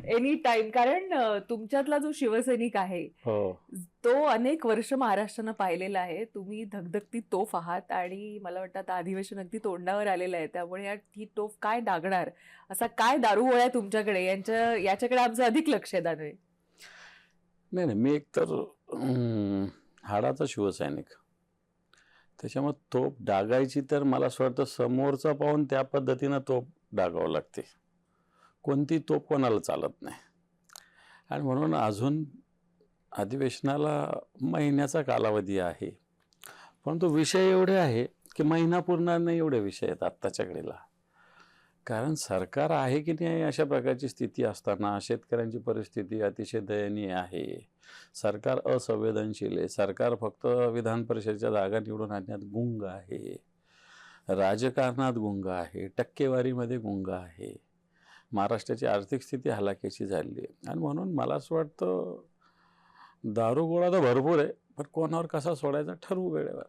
Any time. कारण तुमच्यातला जो शिवसैनिक आहे, हो. तो अनेक वर्ष महाराष्ट्रानं पाहिलेला आहे. तुम्ही धगधगती तोफ आहात आणि मला वाटतं आता अधिवेशन अगदी तोंडावर आलेलं आहे. त्यामुळे ही तोफ काय डागणार? असा काय दारूगोळा आहे तुमच्याकडे? याच्याकडे आमचं अधिक लक्ष आहे दानवे. नाही, नाही. मी एकतर हाडाचा शिवसैनिक. त्याच्यामुळे तोफ डागायची तर मला असं वाटतं समोरचा पाहून त्या पद्धतीनं तोफ डागावं लागते. कोणती तोफ कोणाला चालत नाही. आणि म्हणून अजून अधिवेशनाला महिन्याचा कालावधी आहे. परंतु विषय एवढे आहे की महिना पुरणार नाही एवढे विषय आहेत आत्ताच्या घडीला. कारण सरकार आहे की नाही अशा प्रकारची स्थिती असताना शेतकऱ्यांची परिस्थिती अतिशय दयनीय आहे. सरकार असंवेदनशील आहे. सरकार फक्त विधान परिषदेच्या जागा निवडून आणण्यात गुंग आहे. राजकारणात गुंग आहे. टक्केवारीमध्ये गुंग आहे. महाराष्ट्राची आर्थिक स्थिती हलाखीची झाली आहे. आणि म्हणून मला असं वाटतं दारूगोळा तर भरपूर आहे, पण कोणावर कसा सोडायचा ठरवू वेळेवर.